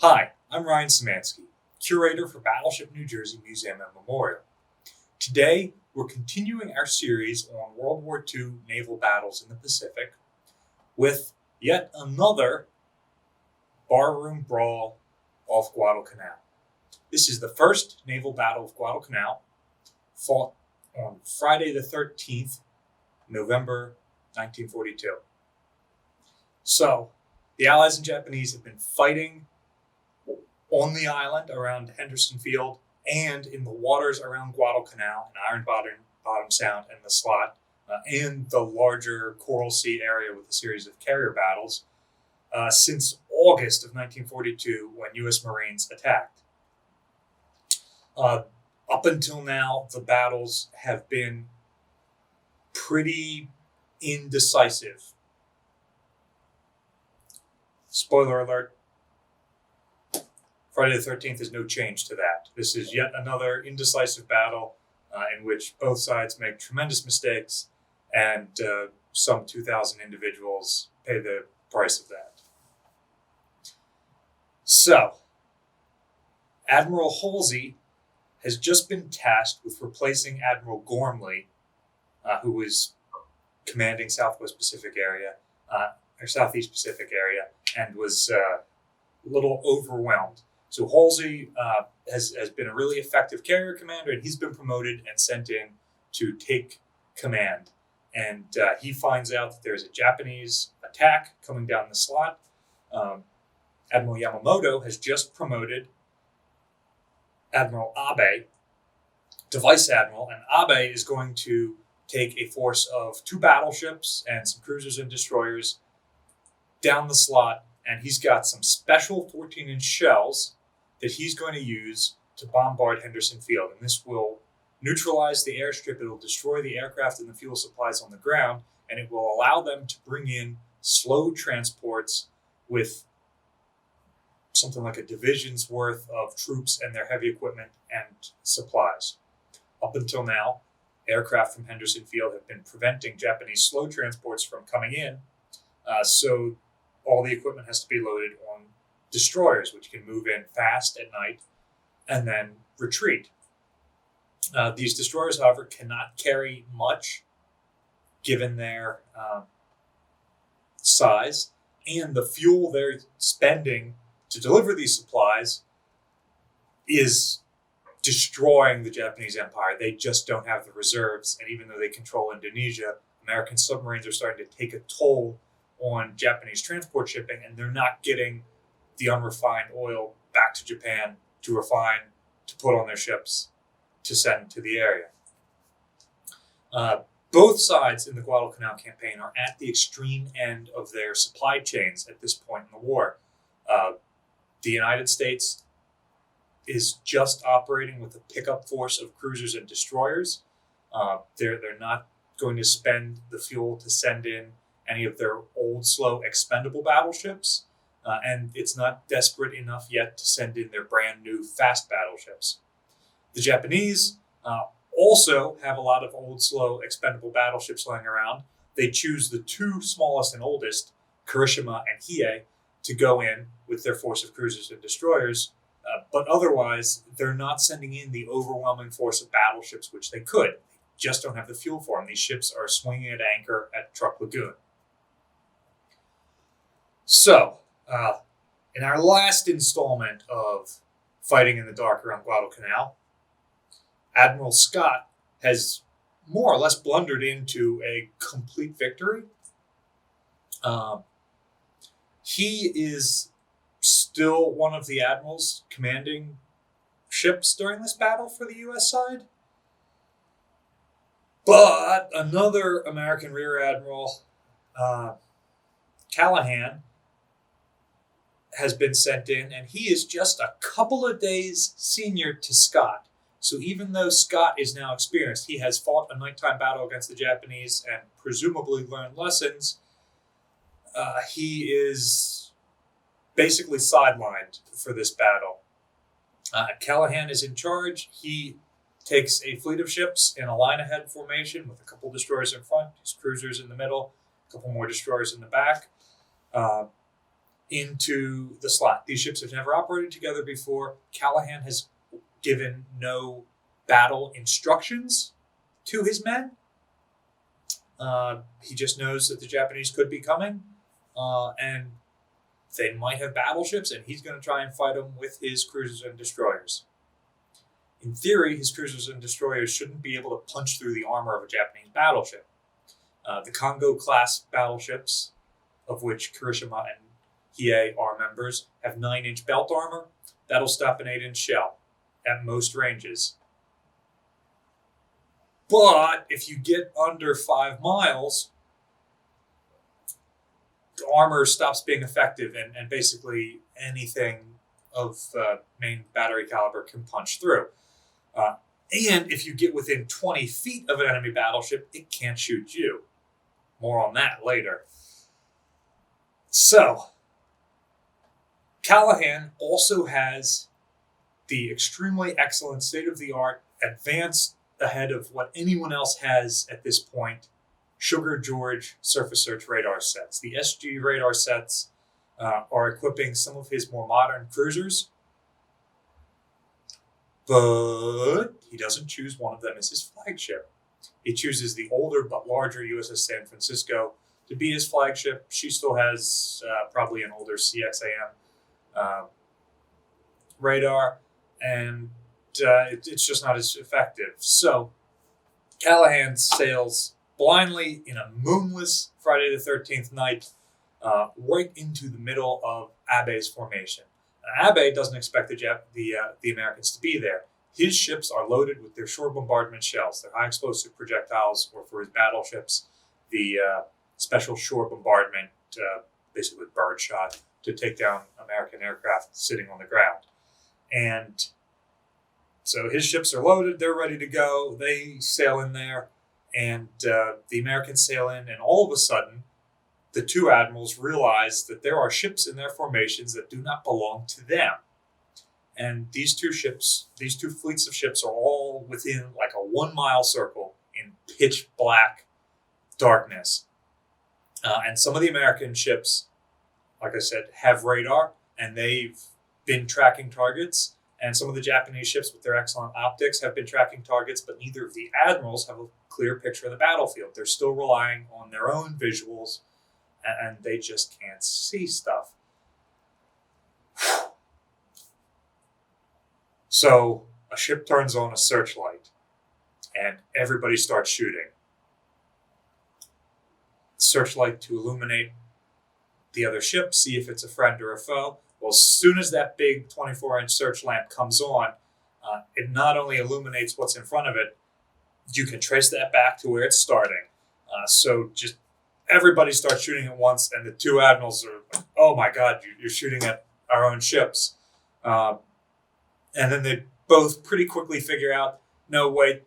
Hi, I'm Ryan Szymanski, curator for Battleship New Jersey Museum and Memorial. Today, we're continuing our series on World War II naval battles in the Pacific with yet another barroom brawl off Guadalcanal. This is the first naval battle of Guadalcanal, fought on Friday the 13th, November 1942. So, the Allies and Japanese have been fighting on the island around Henderson Field and in the waters around Guadalcanal and Iron Bottom Sound and the Slot, and the larger Coral Sea area with a series of carrier battles since August of 1942 when U.S. Marines attacked. Up until now, the battles have been pretty indecisive. Spoiler alert, Friday the 13th is no change to that. This is yet another indecisive battle in which both sides make tremendous mistakes and some 2,000 individuals pay the price of that. So, Admiral Halsey has just been tasked with replacing Admiral Gormley, who was commanding Southwest Pacific area, or Southeast Pacific area, and was a little overwhelmed. So Halsey has been a really effective carrier commander, and he's been promoted and sent in to take command. And he finds out that there's a Japanese attack coming down the Slot. Admiral Yamamoto has just promoted Admiral Abe to Vice Admiral, and Abe is going to take a force of 2 battleships and some cruisers and destroyers down the Slot, and he's got some special 14-inch shells that he's going to use to bombard Henderson Field. And this will neutralize the airstrip, it will destroy the aircraft and the fuel supplies on the ground, and it will allow them to bring in slow transports with something like a division's worth of troops and their heavy equipment and supplies. Up until now, aircraft from Henderson Field have been preventing Japanese slow transports from coming in, so all the equipment has to be loaded on destroyers, which can move in fast at night and then retreat. These destroyers, however, cannot carry much given their size, and the fuel they're spending to deliver these supplies is destroying the Japanese Empire. They just don't have the reserves, and even though they control Indonesia, American submarines are starting to take a toll on Japanese transport shipping, and they're not getting the unrefined oil back to Japan to refine, to put on their ships, to send to the area. Both sides in the Guadalcanal campaign are at the extreme end of their supply chains at this point in the war. The United States is just operating with a pickup force of cruisers and destroyers. They're not going to spend the fuel to send in any of their old, slow, expendable battleships, and it's not desperate enough yet to send in their brand new, fast battleships. The Japanese also have a lot of old, slow, expendable battleships lying around. They choose the 2 smallest and oldest, Kirishima and Hiei, to go in with their force of cruisers and destroyers, but otherwise, they're not sending in the overwhelming force of battleships, which they could. They just don't have the fuel for them. These ships are swinging at anchor at Truk Lagoon. So, in our last installment of Fighting in the Dark around Guadalcanal, Admiral Scott has more or less blundered into a complete victory. He is still one of the admirals commanding ships during this battle for the U.S. side. But another American Rear Admiral, Callahan, has been sent in, and he is just a couple of days senior to Scott. So even though Scott is now experienced, he has fought a nighttime battle against the Japanese and presumably learned lessons. He is basically sidelined for this battle. Callahan is in charge. He takes a fleet of ships in a line-ahead formation with a couple destroyers in front, his cruisers in the middle, a couple more destroyers in the back. into the slot. These ships have never operated together before. Callahan has given no battle instructions to his men. He just knows that the Japanese could be coming, and they might have battleships, and he's going to try and fight them with his cruisers and destroyers. In theory, his cruisers and destroyers shouldn't be able to punch through the armor of a Japanese battleship. The Kongo-class battleships, of which Kirishima and Hiei are members, have 9-inch belt armor. That'll stop an 8-inch shell at most ranges. But if you get under 5 miles, the armor stops being effective, and basically anything of main battery caliber can punch through. And if you get within 20 feet of an enemy battleship, it can't shoot you. More on that later. So, Callahan also has the extremely excellent state-of-the-art advanced ahead of what anyone else has at this point, Sugar George surface search radar sets. The SG radar sets are equipping some of his more modern cruisers, but he doesn't choose one of them as his flagship. He chooses the older but larger USS San Francisco to be his flagship. She still has probably an older CXAM radar, and it's just not as effective. So Callahan sails blindly in a moonless Friday the 13th night right into the middle of Abe's formation. Now, Abe doesn't expect the Americans to be there. His ships are loaded with their shore bombardment shells, their high explosive projectiles, or for his battleships, the special shore bombardment, basically birdshot, to take down American aircraft sitting on the ground. And so his ships are loaded, they're ready to go, they sail in there, and the Americans sail in, and all of a sudden, the two admirals realize that there are ships in their formations that do not belong to them. And these two fleets of ships are all within like a 1-mile circle in pitch black darkness. And some of the American ships, like I said, have radar, and they've been tracking targets. And some of the Japanese ships with their excellent optics have been tracking targets, but neither of the admirals have a clear picture of the battlefield. They're still relying on their own visuals, and they just can't see stuff. So a ship turns on a searchlight, and everybody starts shooting. Searchlight to illuminate the other ship, see if it's a friend or a foe. Well, as soon as that big 24-inch search lamp comes on, it not only illuminates what's in front of it, you can trace that back to where it's starting. So just everybody starts shooting at once, and the two admirals are like, oh my God, you're shooting at our own ships. And then they both pretty quickly figure out, no, wait,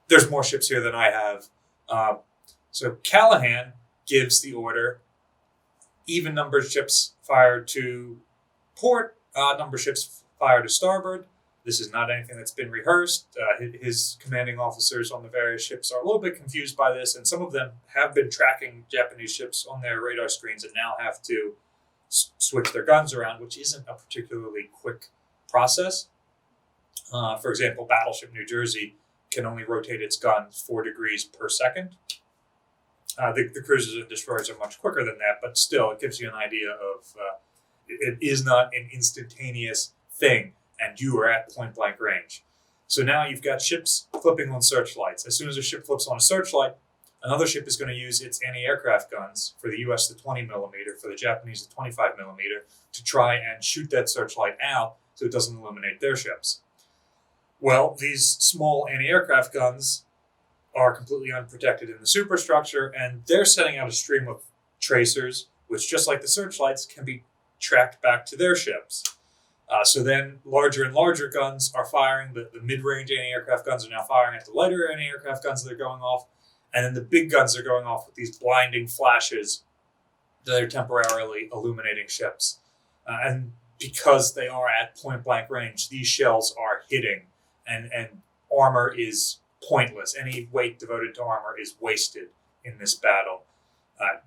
there's more ships here than I have. So Callahan gives the order, even numbered ships fire to port, odd number ships fire to starboard. This is not anything that's been rehearsed. His commanding officers on the various ships are a little bit confused by this, and some of them have been tracking Japanese ships on their radar screens and now have to switch their guns around, which isn't a particularly quick process. For example, Battleship New Jersey can only rotate its guns 4 degrees per second. The cruisers and destroyers are much quicker than that, but still, it gives you an idea of it is not an instantaneous thing, and you are at point-blank range. So now you've got ships flipping on searchlights. As soon as a ship flips on a searchlight, another ship is going to use its anti-aircraft guns, for the U.S. the 20 millimeter, for the Japanese the 25 millimeter, to try and shoot that searchlight out so it doesn't illuminate their ships. Well, these small anti-aircraft guns are completely unprotected in the superstructure, and they're sending out a stream of tracers, which, just like the searchlights, can be tracked back to their ships. So then larger and larger guns are firing. The mid-range anti-aircraft guns are now firing at the lighter anti-aircraft guns that are going off, and then the big guns are going off with these blinding flashes that are temporarily illuminating ships. And because they are at point-blank range, these shells are hitting, and armor is pointless. Any weight devoted to armor is wasted in this battle.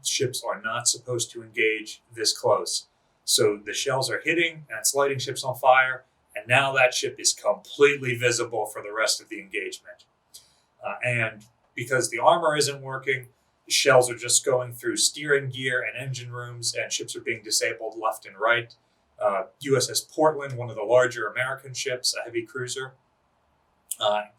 Ships are not supposed to engage this close. So the shells are hitting and it's lighting ships on fire, and now that ship is completely visible for the rest of the engagement. And because the armor isn't working, the shells are just going through steering gear and engine rooms, and ships are being disabled left and right. USS Portland, one of the larger American ships, a heavy cruiser,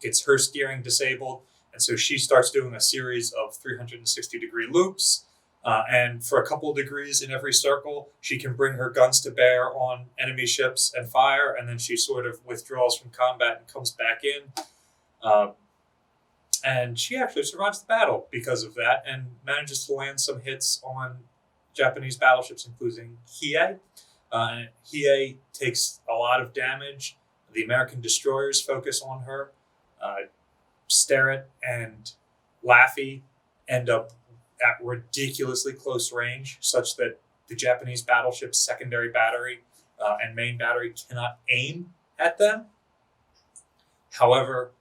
gets her steering disabled, and so she starts doing a series of 360-degree loops, and for a couple of degrees in every circle, she can bring her guns to bear on enemy ships and fire, and then she sort of withdraws from combat and comes back in. And she actually survives the battle because of that and manages to land some hits on Japanese battleships, including Hiei. Hiei takes a lot of damage. The American destroyers focus on her. Sterret and Laffey end up at ridiculously close range, such that the Japanese battleship's secondary battery and main battery cannot aim at them. However,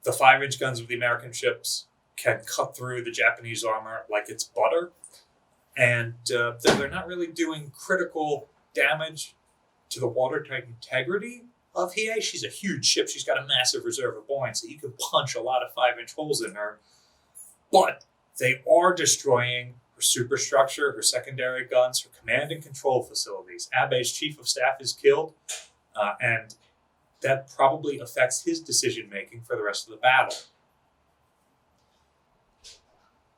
the 5-inch guns of the American ships can cut through the Japanese armor like it's butter, and they're not really doing critical damage to the watertight integrity of Hiei. She's a huge ship. She's got a massive reserve of buoyancy. You can punch a lot of 5-inch holes in her, but they are destroying her superstructure, her secondary guns, her command and control facilities. Abe's chief of staff is killed, and that probably affects his decision-making for the rest of the battle.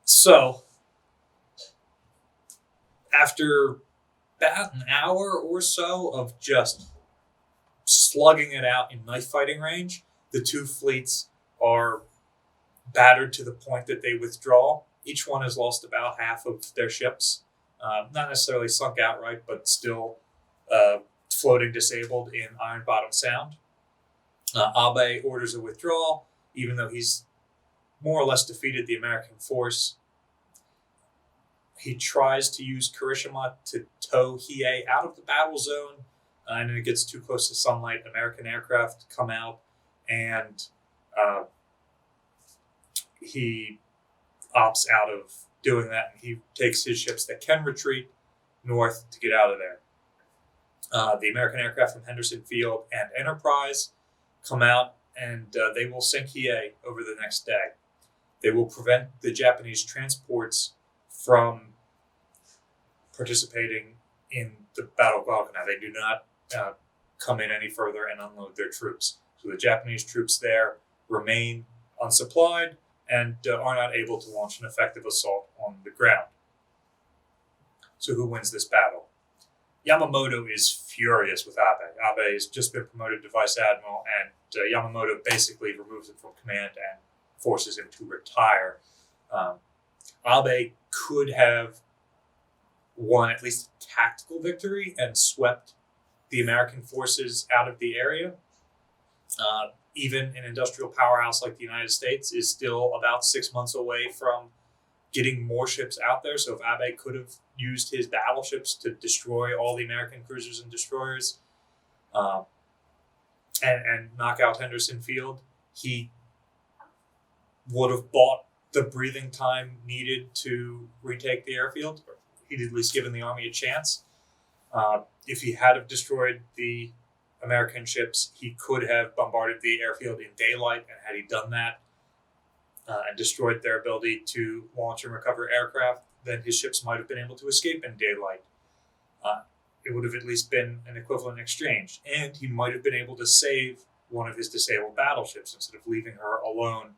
So, after about an hour or so of just slugging it out in knife fighting range, the two fleets are battered to the point that they withdraw. Each one has lost about half of their ships. Not necessarily sunk outright, but still floating disabled in Iron Bottom Sound. Abe orders a withdrawal, even though he's more or less defeated the American force. He tries to use Kirishima to tow Hiei out of the battle zone, and then it gets too close to sunlight. American aircraft come out, and he opts out of doing that, and he takes his ships that can retreat north to get out of there. The American aircraft from Henderson Field and Enterprise come out, and they will sink Hiei over the next day. They will prevent the Japanese transports from participating in the Battle of Guadalcanal. They do not come in any further and unload their troops. So the Japanese troops there remain unsupplied and are not able to launch an effective assault on the ground. So who wins this battle? Yamamoto is furious with Abe. Abe has just been promoted to Vice Admiral, and Yamamoto basically removes him from command and forces him to retire. Abe could have won at least a tactical victory and swept the American forces out of the area. Even an industrial powerhouse like the United States is still about 6 months away from getting more ships out there. So if Abe could have used his battleships to destroy all the American cruisers and destroyers and knock out Henderson Field, he would have bought the breathing time needed to retake the airfield. He'd at least given the army a chance. If he had have destroyed the American ships, he could have bombarded the airfield in daylight, and had he done that and destroyed their ability to launch and recover aircraft, then his ships might have been able to escape in daylight. It would have at least been an equivalent exchange, and he might have been able to save one of his disabled battleships instead of leaving her alone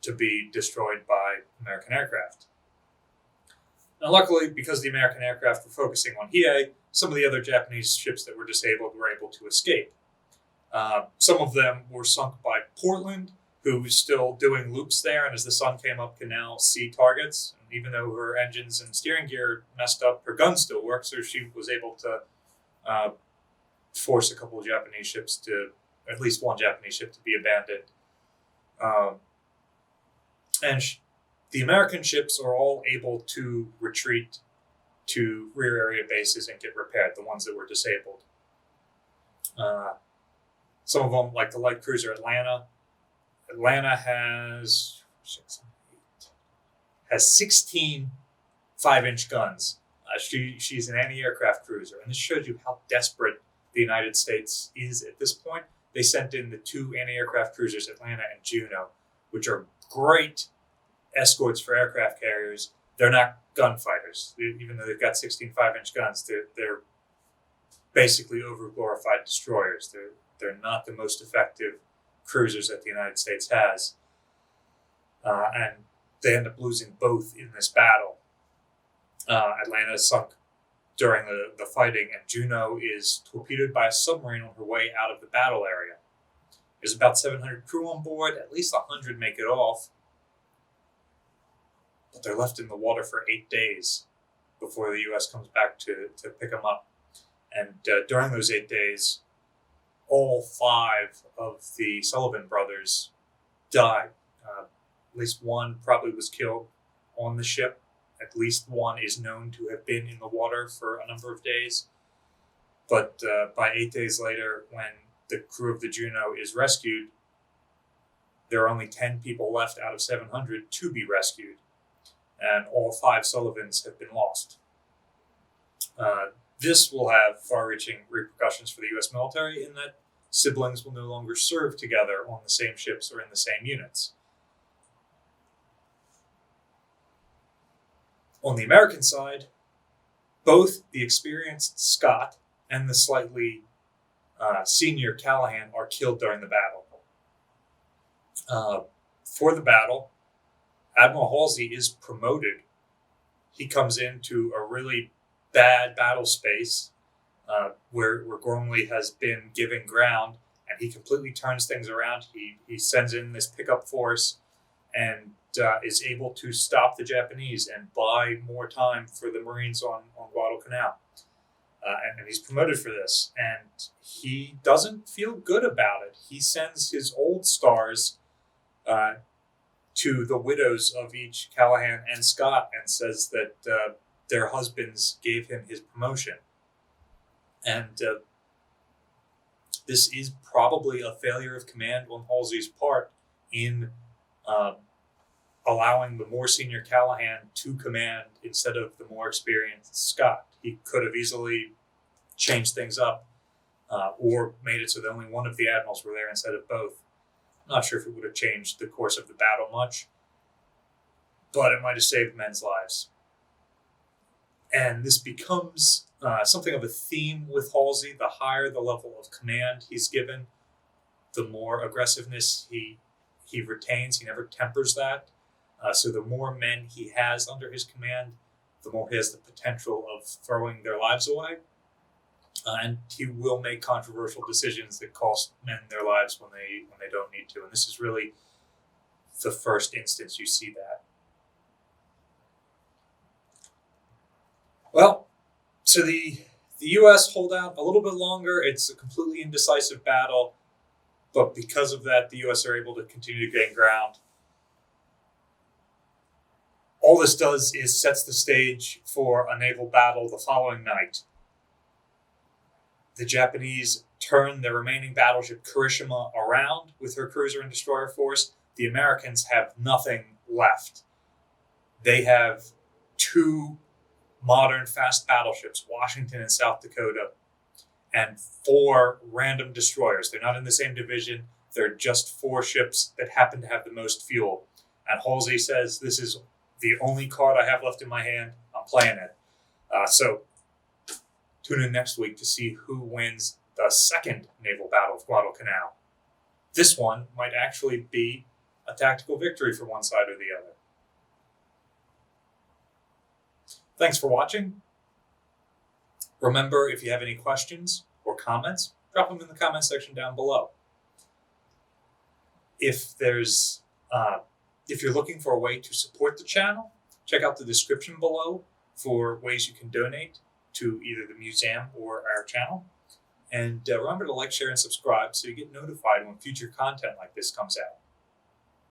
to be destroyed by American aircraft. Now, luckily, because the American aircraft were focusing on Hiei, some of the other Japanese ships that were disabled were able to escape. Some of them were sunk by Portland, who was still doing loops there, and as the sun came up, can now see targets. And even though her engines and steering gear messed up, her gun still worked, so she was able to force a couple of Japanese ships to, at least one Japanese ship, to be abandoned. The American ships are all able to retreat to rear area bases and get repaired, the ones that were disabled. Some of them, like the light cruiser Atlanta. Atlanta has 16 5-inch guns. She's an anti-aircraft cruiser, and this shows you how desperate the United States is at this point. They sent in the 2 anti-aircraft cruisers, Atlanta and Juno, which are great escorts for aircraft carriers. They're not gunfighters, even though they've got 16 5-inch guns. They're basically over-glorified destroyers. They're not the most effective cruisers that the United States has, and they end up losing both in this battle. Atlanta is sunk during the fighting, and Juno is torpedoed by a submarine on her way out of the battle area. There's about 700 crew on board. At least 100 make it off, but they're left in the water for 8 days before the U.S. comes back to pick them up. And during those 8 days, all 5 of the Sullivan brothers died. At least one probably was killed on the ship. At least one is known to have been in the water for a number of days. But by 8 days later, when the crew of the Juno is rescued, there are only 10 people left out of 700 to be rescued. And all 5 Sullivans have been lost. This will have far-reaching repercussions for the U.S. military in that siblings will no longer serve together on the same ships or in the same units. On the American side, both the experienced Scott and the slightly senior Callahan are killed during the battle. For the battle, Admiral Halsey is promoted. He comes into a really bad battle space where Gormley has been giving ground, and he completely turns things around. He sends in this pickup force and is able to stop the Japanese and buy more time for the Marines on Guadalcanal. And he's promoted for this, and he doesn't feel good about it. He sends his old stars to the widows of each Callahan and Scott and says that their husbands gave him his promotion. And this is probably a failure of command on Halsey's part in allowing the more senior Callahan to command instead of the more experienced Scott. He could have easily changed things up or made it so that only one of the admirals were there instead of both. I'm not sure if it would have changed the course of the battle much, but it might have saved men's lives. And this becomes something of a theme with Halsey. The higher the level of command he's given, the more aggressiveness he retains. He never tempers that. So the more men he has under his command, the more he has the potential of throwing their lives away. And he will make controversial decisions that cost men their lives when they don't need to. And this is really the first instance you see that. Well, so the U.S. hold out a little bit longer. It's a completely indecisive battle, but because of that, the U.S. are able to continue to gain ground. All this does is sets the stage for a naval battle the following night. The Japanese turn their remaining battleship Kirishima around with her cruiser and destroyer force. The Americans have nothing left. They have 2 modern fast battleships, Washington and South Dakota, and 4 random destroyers. They're not in the same division. They're just 4 ships that happen to have the most fuel. And Halsey says, this is the only card I have left in my hand. I'm playing it. So tune in next week to see who wins the second naval battle of Guadalcanal. This one might actually be a tactical victory for one side or the other. Thanks for watching. Remember, if you have any questions or comments, drop them in the comment section down below. If you're looking for a way to support the channel, check out the description below for ways you can donate to either the museum or our channel. And remember to like, share, and subscribe so you get notified when future content like this comes out.